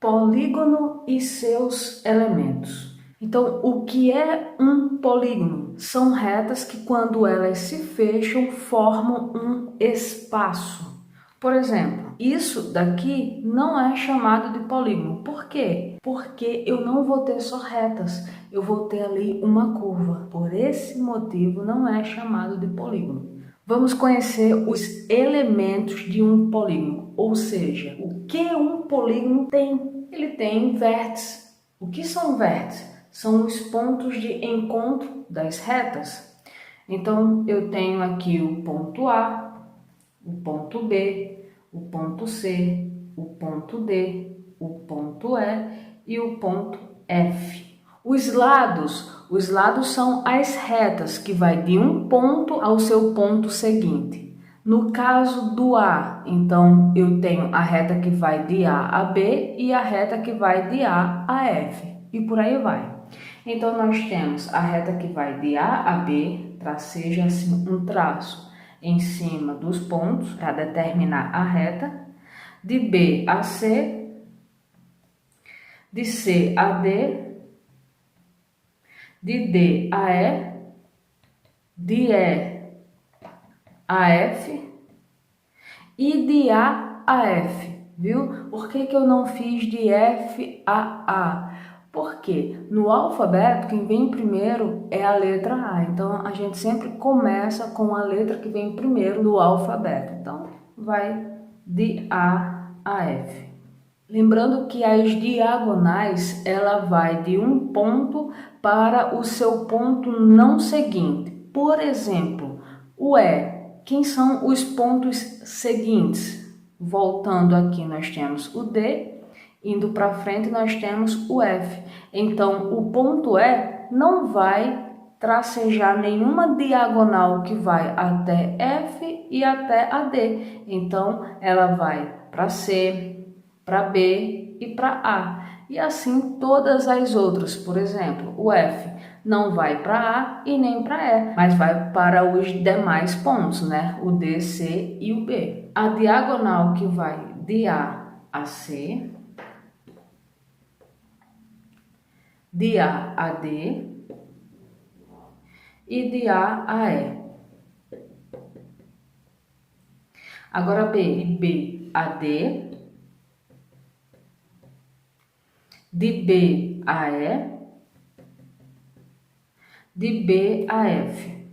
Polígono e seus elementos. Então, o que é um polígono? São retas que, quando elas se fecham, formam um espaço. Por exemplo, isso daqui não é chamado de polígono. Por quê? Porque eu não vou ter só retas, eu vou ter ali uma curva. Por esse motivo, não é chamado de polígono. Vamos conhecer os elementos de um polígono, ou seja, o que um polígono tem. Ele tem vértices. O que são vértices? São os pontos de encontro das retas. Então, eu tenho aqui o ponto A, o ponto B, o ponto C, o ponto D, o ponto E e o ponto F. Os lados são as retas que vai de um ponto ao seu ponto seguinte. No caso do A, então eu tenho a reta que vai de A a B e a reta que vai de A a F e por aí vai. Então nós temos a reta que vai de A a B, traceja assim um traço em cima dos pontos para determinar a reta, de B a C, de C a D, de D a E, de E a F e de A a F, viu? Por que eu não fiz de F a A? Porque no alfabeto quem vem primeiro é a letra A, então a gente sempre começa com a letra que vem primeiro no alfabeto, então vai de A a F. Lembrando que as diagonais, ela vai de um ponto para o seu ponto não seguinte. Por exemplo, o E. Quem são os pontos seguintes? Voltando aqui, nós temos o D. Indo para frente, nós temos o F. Então, o ponto E não vai tracejar nenhuma diagonal que vai até F e até a D. Então, ela vai para C, para B e para A. E assim todas as outras. Por exemplo, o F não vai para A e nem para E, mas vai para os demais pontos, né? O D, C e o B. A diagonal que vai de A a C, de A a D e de A a E. Agora B a D, de B a E, de B a F.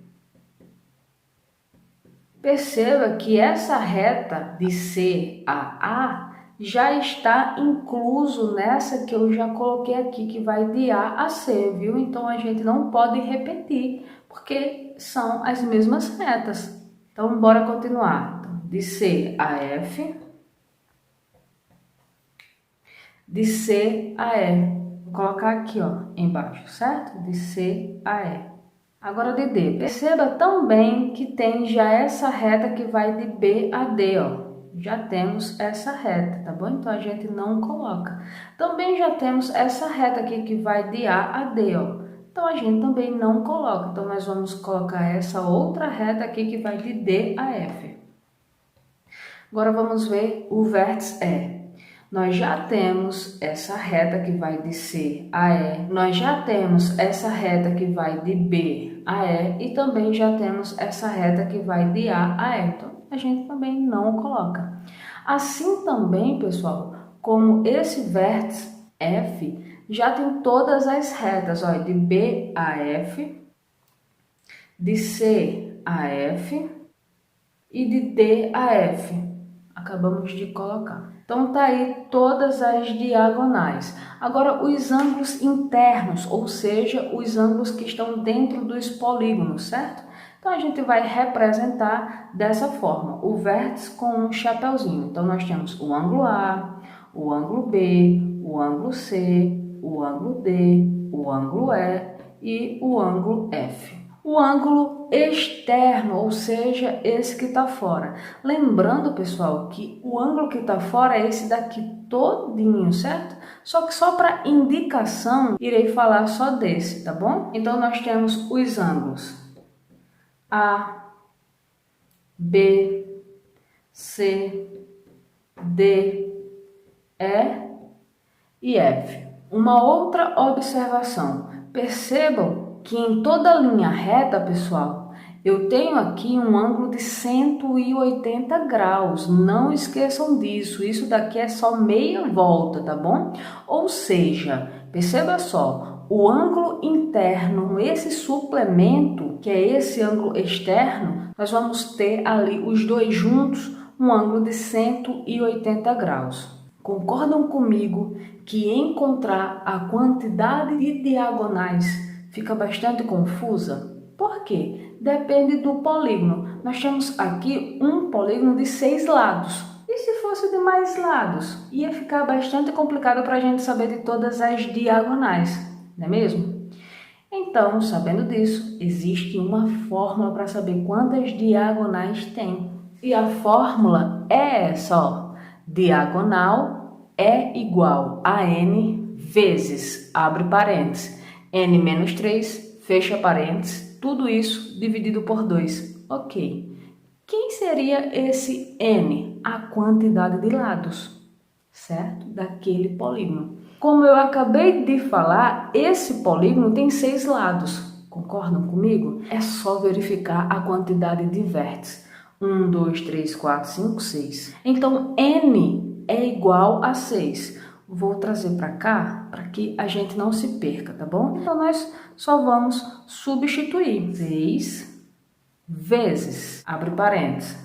Perceba que essa reta de C a A já está incluso nessa que eu já coloquei aqui, que vai de A a C, viu? Então, a gente não pode repetir, porque são as mesmas retas. Então, bora continuar. De C a F, de C a E. Vou colocar aqui, ó, embaixo, certo? De C a E. Agora de D. Perceba também que tem já essa reta que vai de B a D, ó. Já temos essa reta, tá bom? Então, a gente não coloca. Também já temos essa reta aqui que vai de A a D, ó. Então, a gente também não coloca. Então, nós vamos colocar essa outra reta aqui que vai de D a F. Agora, vamos ver o vértice E. Nós já temos essa reta que vai de C a E, nós já temos essa reta que vai de B a E e também já temos essa reta que vai de A a E. Então, a gente também não coloca. Assim também, pessoal, como esse vértice F já tem todas as retas, ó, de B a F, de C a F e de D a F. Acabamos de colocar. Então, tá aí todas as diagonais. Agora, os ângulos internos, ou seja, os ângulos que estão dentro dos polígonos, certo? Então, a gente vai representar dessa forma, o vértice com um chapeuzinho. Então, nós temos o ângulo A, o ângulo B, o ângulo C, o ângulo D, o ângulo E e o ângulo F. O ângulo externo, ou seja, esse que está fora. Lembrando, pessoal, que o ângulo que está fora é esse daqui todinho, certo? Só que só para indicação, irei falar só desse, tá bom? Então, nós temos os ângulos A, B, C, D, E e F. Uma outra observação. Percebam que em toda linha reta, pessoal, eu tenho aqui um ângulo de 180 graus. Não esqueçam disso. Isso daqui é só meia volta, tá bom? Ou seja, perceba só, o ângulo interno, esse suplemento, que é esse ângulo externo, nós vamos ter ali os dois juntos, um ângulo de 180 graus. Concordam comigo que encontrar a quantidade de diagonais fica bastante confusa? Por quê? Depende do polígono. Nós temos aqui um polígono de 6 lados. E se fosse de mais lados? Ia ficar bastante complicado para a gente saber de todas as diagonais, não é mesmo? Então, sabendo disso, existe uma fórmula para saber quantas diagonais tem. E a fórmula é essa, ó. Diagonal é igual a n vezes, abre parênteses, n menos 3, fecha parênteses, tudo isso dividido por 2. Ok. Quem seria esse n? A quantidade de lados, certo? Daquele polígono. Como eu acabei de falar, esse polígono tem 6 lados. Concordam comigo? É só verificar a quantidade de vértices. 1, 2, 3, 4, 5, 6. Então, n é igual a 6. Vou trazer para cá para que a gente não se perca, tá bom? Então, nós só vamos substituir. 6 vezes, abre parênteses,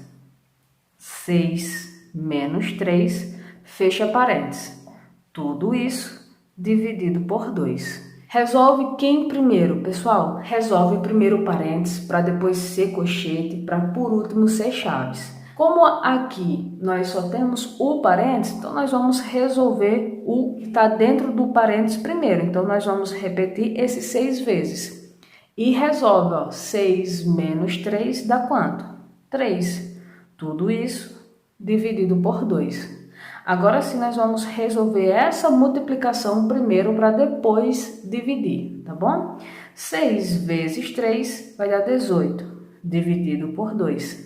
6 menos 3, fecha parênteses. Tudo isso dividido por 2. Resolve quem primeiro, pessoal? Resolve primeiro o parênteses, para depois ser cochete, para por último ser chaves. Como aqui nós só temos o parênteses, então nós vamos resolver o que está dentro do parênteses primeiro. Então nós vamos repetir esses 6 vezes. E resolve, ó, 6 menos 3 dá quanto? 3. Tudo isso dividido por 2. Agora sim, nós vamos resolver essa multiplicação primeiro para depois dividir, tá bom? 6 vezes 3 vai dar 18, dividido por 2.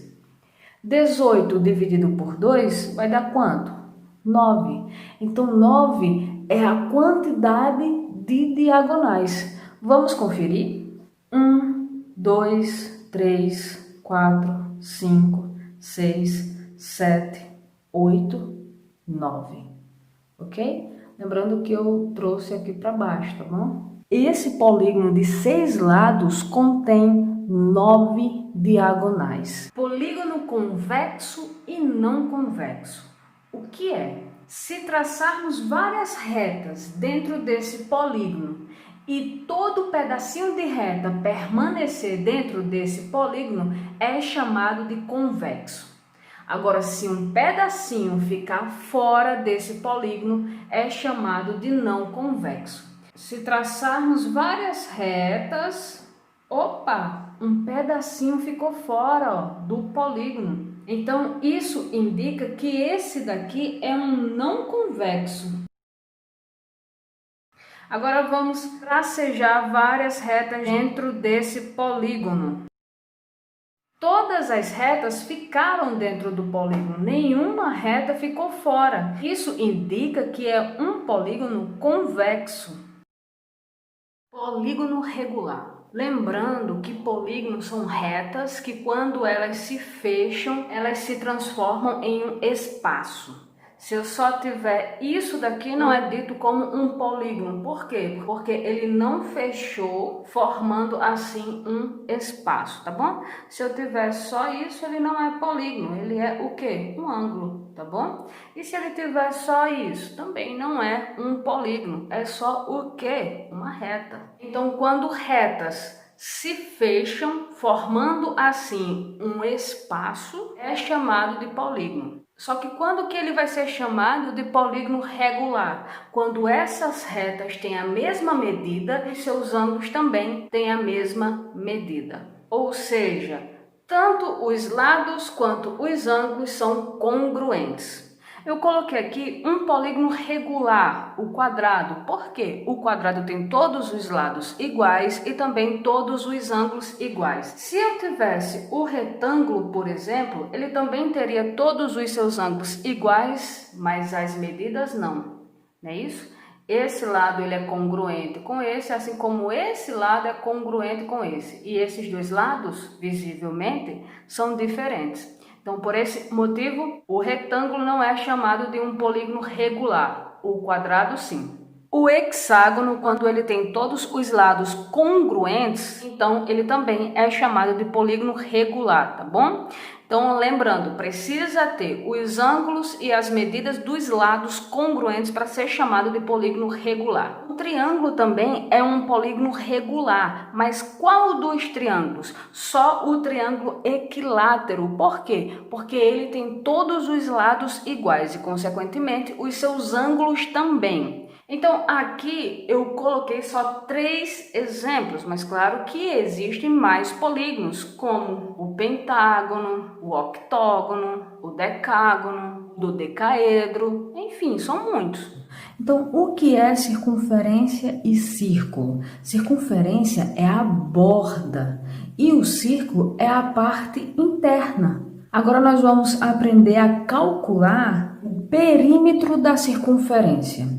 18 dividido por 2 vai dar quanto? 9. Então, 9 é a quantidade de diagonais. Vamos conferir? 1, 2, 3, 4, 5, 6, 7, 8, 9, ok? Lembrando que eu trouxe aqui para baixo, tá bom? Esse polígono de 6 lados contém 9 diagonais. Polígono convexo e não convexo. O que é? Se traçarmos várias retas dentro desse polígono e todo pedacinho de reta permanecer dentro desse polígono, é chamado de convexo. Agora, se um pedacinho ficar fora desse polígono, é chamado de não convexo. Se traçarmos várias retas, opa, um pedacinho ficou fora, ó, do polígono. Então, isso indica que esse daqui é um não convexo. Agora vamos tracejar várias retas dentro desse polígono. Todas as retas ficaram dentro do polígono, nenhuma reta ficou fora. Isso indica que é um polígono convexo. Polígono regular. Lembrando que polígonos são retas que, quando elas se fecham, elas se transformam em um espaço. Se eu só tiver isso daqui, não é dito como um polígono. Por quê? Porque ele não fechou, formando assim um espaço, tá bom? Se eu tiver só isso, ele não é polígono, ele é o quê? Um ângulo, tá bom? E se ele tiver só isso, também não é um polígono, é só o quê? Uma reta. Então, quando retas se fecham, formando assim um espaço, é chamado de polígono. Só que quando que ele vai ser chamado de polígono regular? Quando essas retas têm a mesma medida e seus ângulos também têm a mesma medida. Ou seja, tanto os lados quanto os ângulos são congruentes. Eu coloquei aqui um polígono regular, o quadrado. Por quê? O quadrado tem todos os lados iguais e também todos os ângulos iguais. Se eu tivesse o retângulo, por exemplo, ele também teria todos os seus ângulos iguais, mas as medidas não. Não é isso? esse lado ele é congruente com esse, assim como esse lado é congruente com esse. E esses dois lados, visivelmente, são diferentes. Então, por esse motivo, o retângulo não é chamado de um polígono regular, o quadrado sim. O hexágono, quando ele tem todos os lados congruentes, então ele também é chamado de polígono regular, tá bom? Então, lembrando, precisa ter os ângulos e as medidas dos lados congruentes para ser chamado de polígono regular. O triângulo também é um polígono regular, mas qual dos triângulos? Só o triângulo equilátero. Por quê? Porque ele tem todos os lados iguais e, consequentemente, os seus ângulos também. Então, aqui eu coloquei só 3 exemplos, mas claro que existem mais polígonos, como o pentágono, o octógono, o decágono, o dodecaedro, enfim, são muitos. Então, o que é circunferência e círculo? Circunferência é a borda e o círculo é a parte interna. Agora nós vamos aprender a calcular o perímetro da circunferência.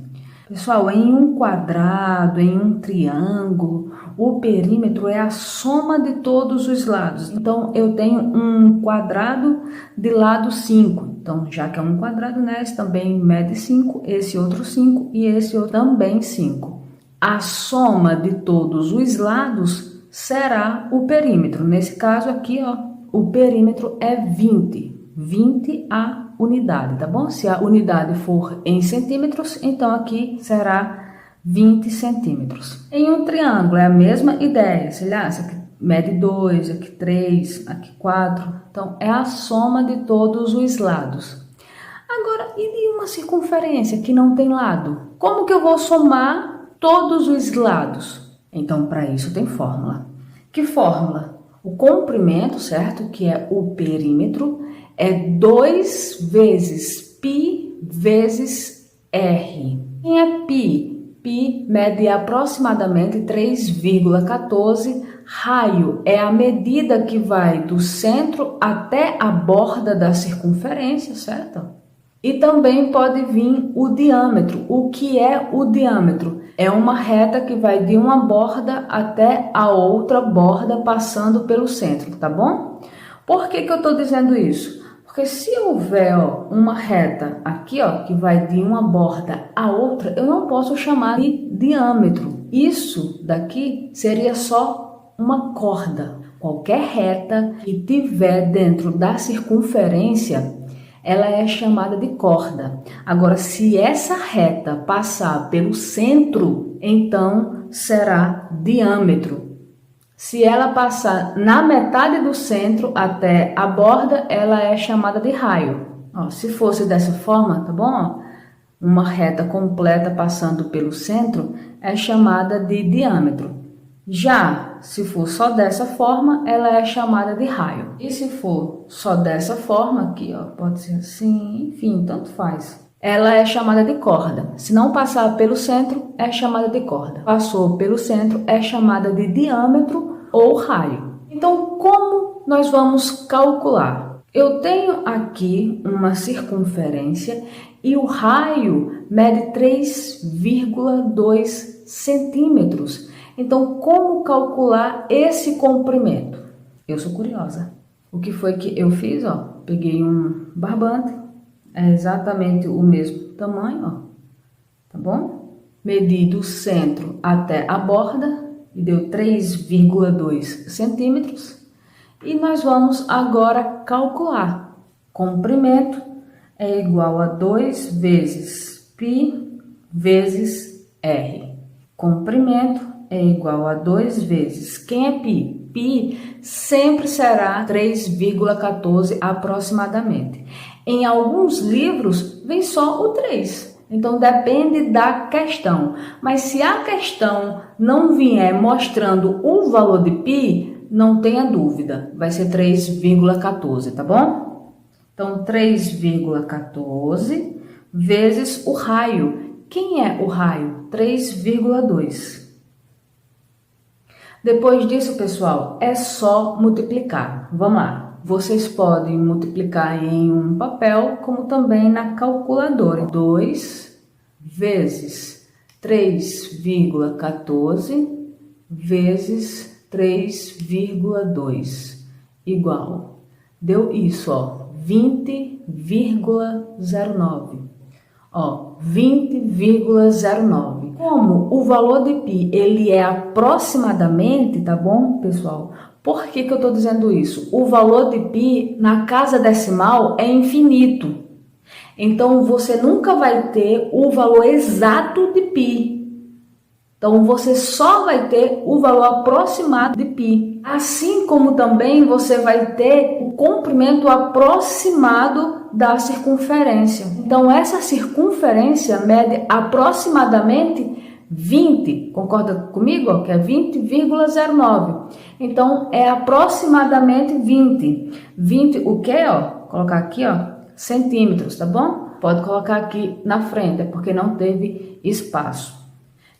Pessoal, em um quadrado, em um triângulo, o perímetro é a soma de todos os lados. Então, eu tenho um quadrado de lado 5. Então, já que é um quadrado, né, esse também mede 5, esse outro 5 e esse outro também 5. A soma de todos os lados será o perímetro. Nesse caso aqui, ó, o perímetro é 20. 20 a unidade, tá bom? Se a unidade for em centímetros, então aqui será 20 centímetros. Em um triângulo é a mesma ideia, sei lá, esse aqui mede 2, aqui 3, aqui 4, então é a soma de todos os lados. Agora, e de uma circunferência que não tem lado? Como que eu vou somar todos os lados? Então, para isso tem fórmula. Que fórmula? O comprimento, certo? Que é o perímetro, é 2 vezes π vezes r. Quem é π? Π mede aproximadamente 3,14. Raio é a medida que vai do centro até a borda da circunferência, certo? E também pode vir o diâmetro. O que é o diâmetro? É uma reta que vai de uma borda até a outra borda passando pelo centro, tá bom? Por que eu estou dizendo isso? Porque se houver uma reta aqui, ó, que vai de uma borda a outra, eu não posso chamar de diâmetro. Isso daqui seria só uma corda. Qualquer reta que tiver dentro da circunferência, ela é chamada de corda. Agora, se essa reta passar pelo centro, então será diâmetro. Se ela passar na metade do centro até a borda, ela é chamada de raio. Ó, se fosse dessa forma, tá bom? Uma reta completa passando pelo centro é chamada de diâmetro. Já se for só dessa forma, ela é chamada de raio. E se for só dessa forma, aqui, ó, pode ser assim, enfim, tanto faz. Ela é chamada de corda. Se não passar pelo centro, é chamada de corda. Passou pelo centro, é chamada de diâmetro ou raio. Então, como nós vamos calcular? Eu tenho aqui uma circunferência e o raio mede 3,2 centímetros. Então, como calcular esse comprimento? Eu sou curiosa. O que foi que eu fiz? Ó, peguei um barbante, é exatamente o mesmo tamanho, ó, tá bom? Medi do centro até a borda e deu 3,2 centímetros. E nós vamos agora calcular. Comprimento é igual a 2 vezes π vezes r. Comprimento é igual a 2 vezes. Quem é π? Π sempre será 3,14 aproximadamente. Em alguns livros vem só o 3. Então depende da questão. Mas se a questão não vier mostrando o valor de π, não tenha dúvida. Vai ser 3,14, tá bom? Então 3,14 vezes o raio. Quem é o raio? 3,2. Depois disso, pessoal, é só multiplicar. Vamos lá. Vocês podem multiplicar em um papel, como também na calculadora. 2 vezes 3,14 vezes 3,2 igual. Deu isso, ó, 20,09. Ó, 20,09. Como o valor de π, ele é aproximadamente, tá bom, pessoal? Por que que eu tô dizendo isso? O valor de π na casa decimal é infinito. Então, você nunca vai ter o valor exato de π. Então, você só vai ter o valor aproximado de π. Assim como também você vai ter o comprimento aproximado da circunferência. Então, essa circunferência mede aproximadamente 20. Concorda comigo? Ó, que é 20,09. Então, é aproximadamente 20. 20 o quê? Ó, colocar aqui, ó, centímetros, tá bom? Pode colocar aqui na frente, é porque não teve espaço.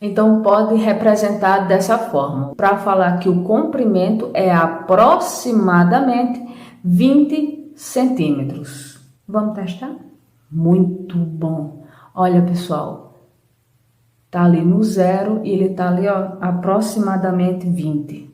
Então, pode representar dessa forma, para falar que o comprimento é aproximadamente 20 centímetros. Vamos testar? Muito bom! Olha, pessoal, tá ali no zero e ele tá ali, ó, aproximadamente 20.